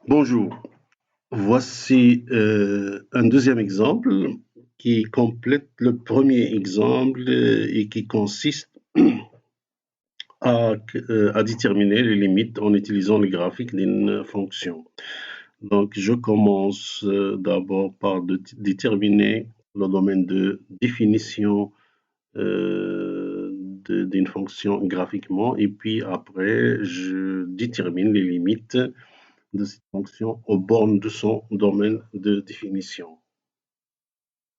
Bonjour, voici un deuxième exemple qui complète le premier exemple et qui consiste à déterminer les limites en utilisant le graphique d'une fonction. Donc, je commence d'abord par déterminer le domaine de définition d'une fonction graphiquement et puis après, je détermine les limites de cette fonction aux bornes de son domaine de définition.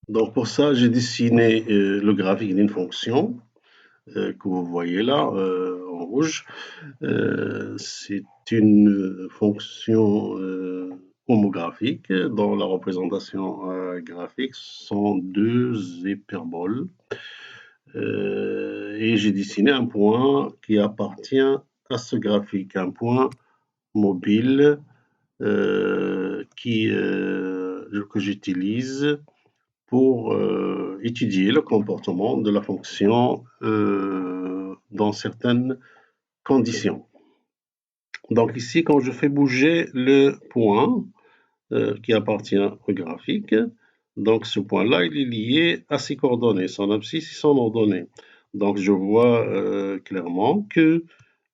Donc pour ça, j'ai dessiné le graphique d'une fonction que vous voyez là en rouge. C'est une fonction homographique dont la représentation graphique sont deux hyperboles. Et j'ai dessiné un point qui appartient à ce graphique, un point mobile que j'utilise pour étudier le comportement de la fonction dans certaines conditions. Donc ici, quand je fais bouger le point qui appartient au graphique, donc ce point-là, il est lié à ses coordonnées, son abscisse et son ordonnée. Donc je vois clairement que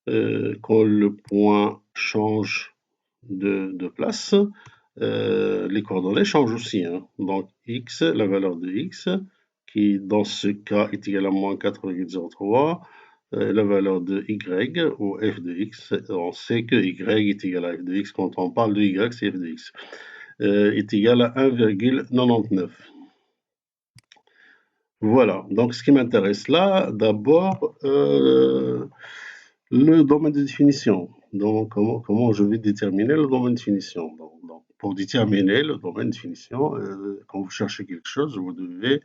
quand le point change de place, les coordonnées changent aussi. Hein. Donc x, la valeur de x, qui dans ce cas est égale à moins 4,03, la valeur de y ou f de x, on sait que y est égal à f de x, quand on parle de y, c'est f de x, est égal à 1,99. Voilà, donc ce qui m'intéresse là, d'abord, le domaine de définition. Donc, comment je vais déterminer le domaine de définition? Donc, pour déterminer le domaine de définition, quand vous cherchez quelque chose, vous devez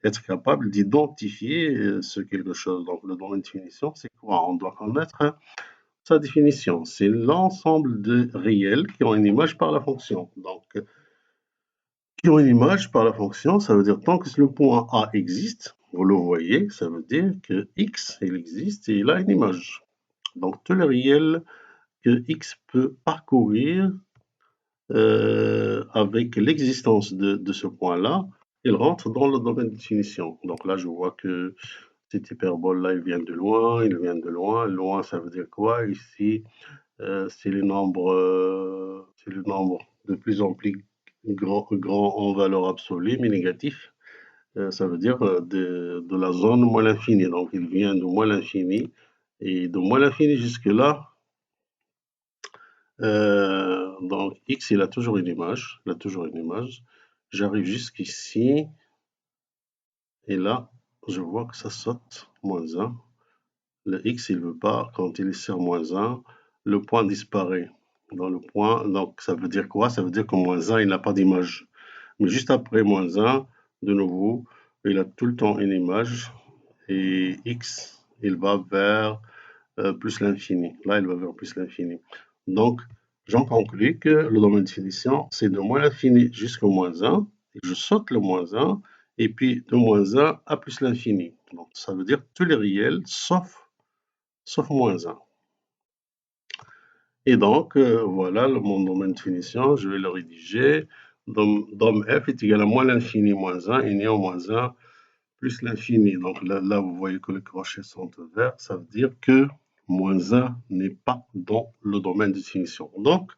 être capable d'identifier ce quelque chose. Donc, le domaine de définition, c'est quoi? On doit connaître sa définition. C'est l'ensemble de réels qui ont une image par la fonction. Donc, qui ont une image par la fonction, ça veut dire tant que le point A existe, vous le voyez, ça veut dire que X, il existe et il a une image. Donc, tous les réels que X peut parcourir avec l'existence de ce point-là, il rentre dans le domaine de définition. Donc là, je vois que cette hyperbole-là, il vient de loin, il vient de loin. Loin, ça veut dire quoi? Ici, c'est le nombre de plus en plus grand en valeur absolue, mais négatif. Ça veut dire de la zone moins l'infini. Donc, il vient de moins l'infini. Et de moins l'infini jusque-là, donc X, il a toujours une image. Il a toujours une image. J'arrive jusqu'ici. Et là, je vois que ça saute. Moins 1. Le X, il ne veut pas. Quand il est sur moins 1, le point disparaît. Dans le point, donc ça veut dire quoi? Ça veut dire que moins 1, il n'a pas d'image. Mais juste après moins 1, de nouveau, il a tout le temps une image. Et X, il va vers plus l'infini. Là, il va vers plus l'infini. Donc, j'en conclus que le domaine de définition, c'est de moins l'infini jusqu'au moins 1. Et je saute le moins 1, et puis de moins 1 à plus l'infini. Donc, ça veut dire tous les réels, sauf moins 1. Et donc, voilà mon domaine de définition. Je vais le rédiger. Dom f est égal à moins l'infini moins 1 et néant moins 1 plus l'infini. Donc là, vous voyez que les crochets sont verts. Ça veut dire que moins 1 n'est pas dans le domaine de définition. Donc,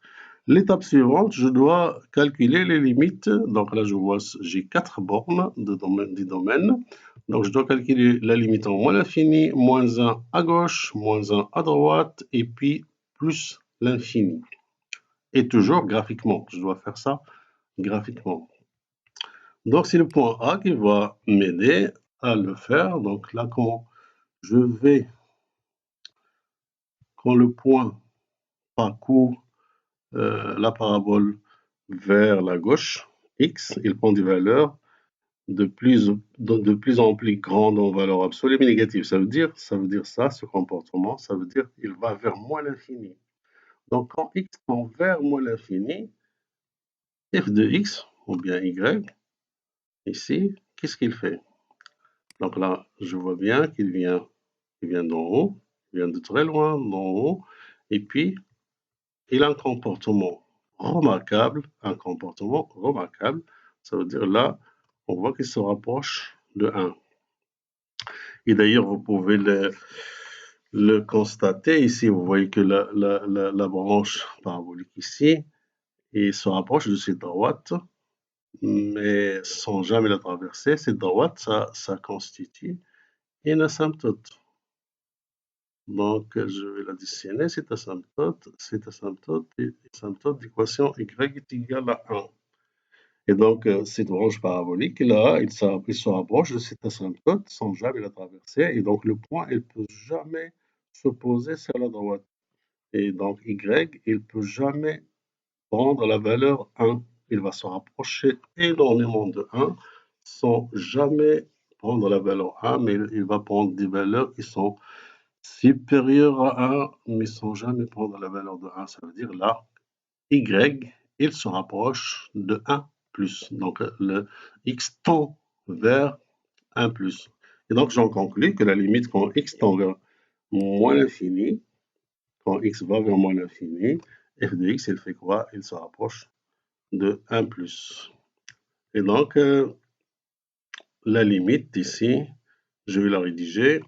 l'étape suivante, je dois calculer les limites. Donc là, je vois, j'ai 4 bornes du domaine. Donc, je dois calculer la limite en moins l'infini, moins 1 à gauche, moins 1 à droite, et puis plus l'infini. Et toujours graphiquement. Je dois faire ça graphiquement. Donc, c'est le point A qui va m'aider à le faire. Donc là, quand je vais, quand le point parcourt la parabole vers la gauche, x, il prend des valeurs de plus en plus grandes en valeur absolue mais négative. Ça veut dire ça, ce comportement, ça veut dire qu'il va vers moins l'infini. Donc, quand x tend vers moins l'infini, f de x, ou bien y, ici, qu'est-ce qu'il fait? Donc là, je vois bien qu'il vient d'en haut, il vient de très loin d'en haut, et puis il a un comportement remarquable, un comportement remarquable. Ça veut dire là, on voit qu'il se rapproche de 1. Et d'ailleurs, vous pouvez le constater ici. Vous voyez que la branche parabolique ici, il se rapproche de cette droite, mais sans jamais la traverser. Cette droite, ça constitue une asymptote. Donc, je vais la dessiner, cette asymptote d'équation y est égale à 1. Et donc, cette branche parabolique, là, il se rapproche de cette asymptote sans jamais la traverser. Et donc, le point, il ne peut jamais se poser sur la droite. Et donc, y, il ne peut jamais prendre la valeur 1. Il va se rapprocher énormément de 1 sans jamais prendre la valeur 1, mais il va prendre des valeurs qui sont supérieures à 1, mais sans jamais prendre la valeur de 1. Ça veut dire là, y, il se rapproche de 1 plus. Donc, le x tend vers 1 plus. Et donc, j'en conclus que la limite quand x tend vers moins l'infini, quand x va vers moins l'infini, f de x, il fait quoi? Il se rapproche de 1 plus. Et donc, la limite ici, je vais la rédiger,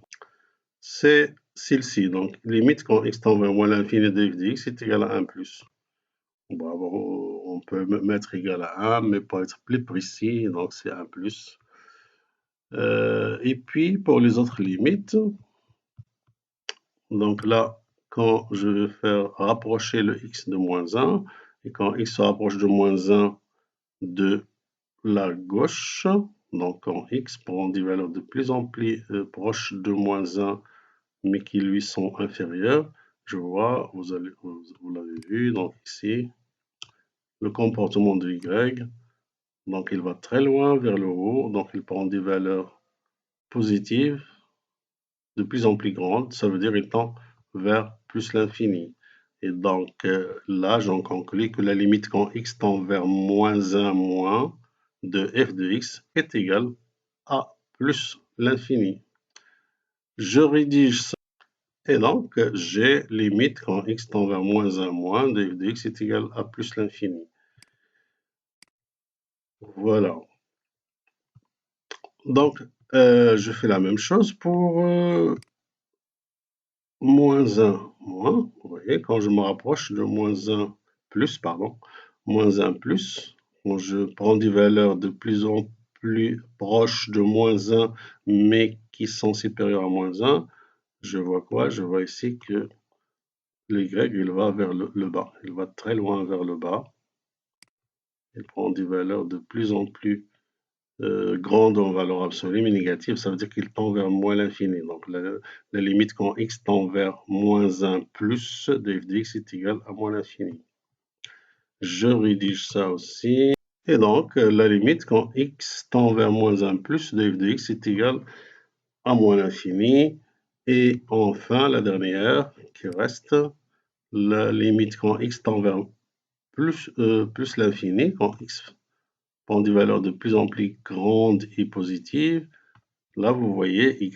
c'est celle-ci. Donc, limite quand x tend vers moins l'infini de f de x est égal à 1 plus. Bon, on peut mettre égal à 1, mais pour être plus précis, donc c'est 1 plus. Et puis, pour les autres limites, donc là, quand je vais faire rapprocher le x de moins 1, et quand x se rapproche de moins 1 de la gauche, donc quand x prend des valeurs de plus en plus proches de moins 1, mais qui lui sont inférieures, je vois, vous l'avez vu, donc ici, le comportement de y, donc il va très loin vers le haut, donc il prend des valeurs positives de plus en plus grandes, ça veut dire qu'il tend vers plus l'infini. Et donc là, j'en conclus que la limite quand x tend vers moins 1 moins de f de x est égale à plus l'infini. Je rédige ça. Et donc, j'ai limite quand x tend vers moins 1 moins de f de x est égal à plus l'infini. Voilà. Donc, je fais la même chose pour moins 1 moins. Vous voyez, quand je me rapproche de moins 1 plus, pardon, moins 1 plus, quand je prends des valeurs de plus en plus proches de moins 1, mais qui sont supérieures à moins 1, je vois quoi? Je vois ici que le y, il va vers le bas. Il va très loin vers le bas. Il prend des valeurs de plus en plus grande en valeur absolue, mais négative, ça veut dire qu'il tend vers moins l'infini. Donc, la limite quand x tend vers moins 1 plus de f de x est égal à moins l'infini. Je rédige ça aussi. Et donc, la limite quand x tend vers moins 1 plus de f de x est égal à moins l'infini. Et enfin, la dernière qui reste, la limite quand x tend vers plus l'infini, quand x prend des valeurs de plus en plus grandes et positives. Là, vous voyez y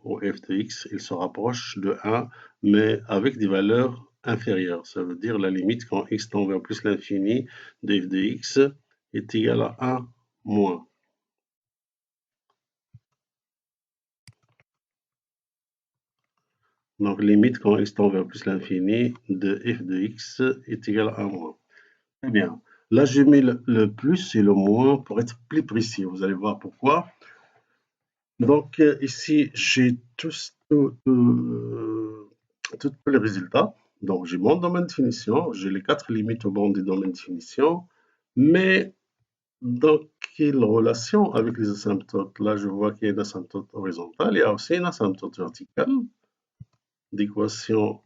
ou f de x, il se rapproche de 1, mais avec des valeurs inférieures. Ça veut dire la limite quand x tend vers plus l'infini de f de x est égal à 1 moins. Donc, limite quand x tend vers plus l'infini de f de x est égal à 1 moins. Très bien. Là, j'ai mis le plus et le moins pour être plus précis. Vous allez voir pourquoi. Donc, ici, j'ai tous les résultats. Donc, j'ai mon domaine de finition, j'ai les 4 limites au bord du domaine de finition, mais dans quelle relation avec les asymptotes? Là, je vois qu'il y a une asymptote horizontale, il y a aussi une asymptote verticale d'équation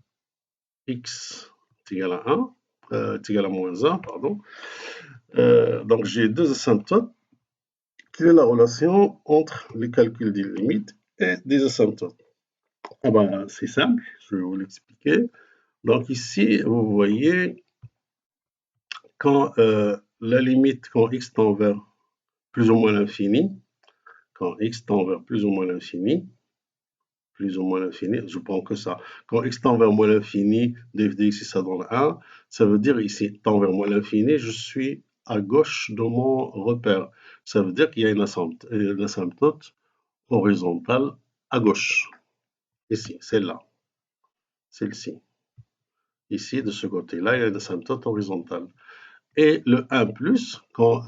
x est égal à 1, est égal à moins 1, pardon. Donc, j'ai deux asymptotes. Quelle est la relation entre les calculs des limites et des asymptotes? Ah ben, c'est simple, je vais vous l'expliquer. Donc ici, vous voyez, quand la limite, quand x tend vers plus ou moins l'infini, quand x tend vers plus ou moins l'infini, je prends que ça. Quand x tend vers moins l'infini, de f de x, ça donne 1. Ça veut dire ici, tend vers moins l'infini, je suis à gauche de mon repère. Ça veut dire qu'il y a une asymptote horizontale à gauche. Ici, celle-là, celle-ci. Ici, de ce côté-là, il y a une asymptote horizontale. Et le 1 plus, quand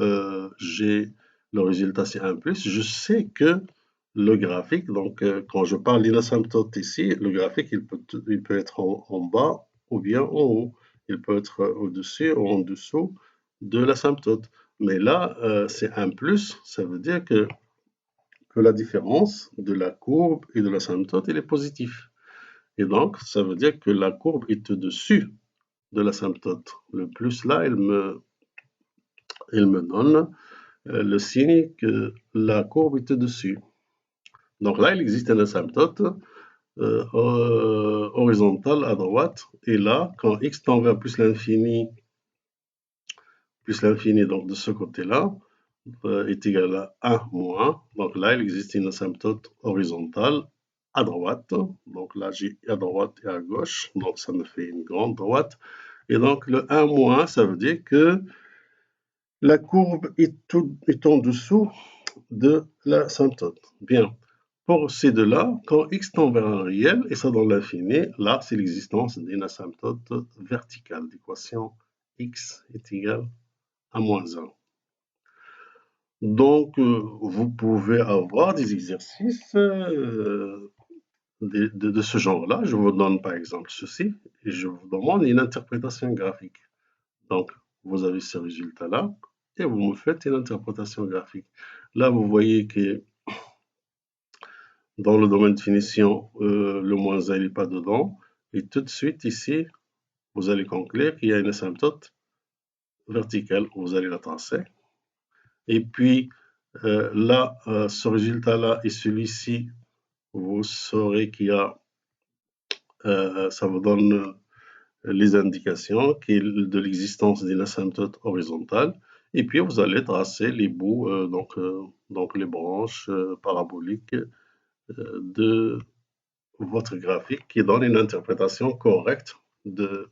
j'ai le résultat c'est 1 plus, je sais que le graphique, donc quand je parle d'une asymptote ici, le graphique il peut être en bas ou bien en haut. Il peut être au-dessus ou en dessous de l'asymptote. Mais là, c'est 1 plus, ça veut dire que la différence de la courbe et de l'asymptote, elle est positive. Et donc, ça veut dire que la courbe est au-dessus de l'asymptote. Le plus là, il me donne le signe que la courbe est au-dessus. Donc là, il existe une asymptote horizontale à droite. Et là, quand x tend vers plus l'infini, donc de ce côté-là, est égal à 1 moins. Donc là, il existe une asymptote horizontale à droite. Donc là, j'ai à droite et à gauche. Donc ça me fait une grande droite. Et donc le 1 moins, ça veut dire que la courbe est en dessous de l'asymptote. Bien. Pour ces deux-là, quand x tend vers un réel, et ça dans l'infini, là, c'est l'existence d'une asymptote verticale. L'équation x est égale à moins 1. Donc, vous pouvez avoir des exercices de ce genre-là. Je vous donne par exemple ceci, et je vous demande une interprétation graphique. Donc, vous avez ce résultat-là, et vous me faites une interprétation graphique. Là, vous voyez que dans le domaine de finition, le moins 1 n'est pas dedans. Et tout de suite, ici, vous allez conclure qu'il y a une asymptote verticale. Vous allez la tracer. Et puis, là, ce résultat-là et celui-ci, vous saurez qu'il y a, ça vous donne les indications de l'existence d'une asymptote horizontale. Et puis, vous allez tracer les bouts, donc les branches paraboliques de votre graphique qui donne une interprétation correcte de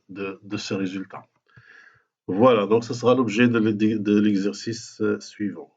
ce résultat. Voilà, donc ce sera l'objet de l'exercice suivant.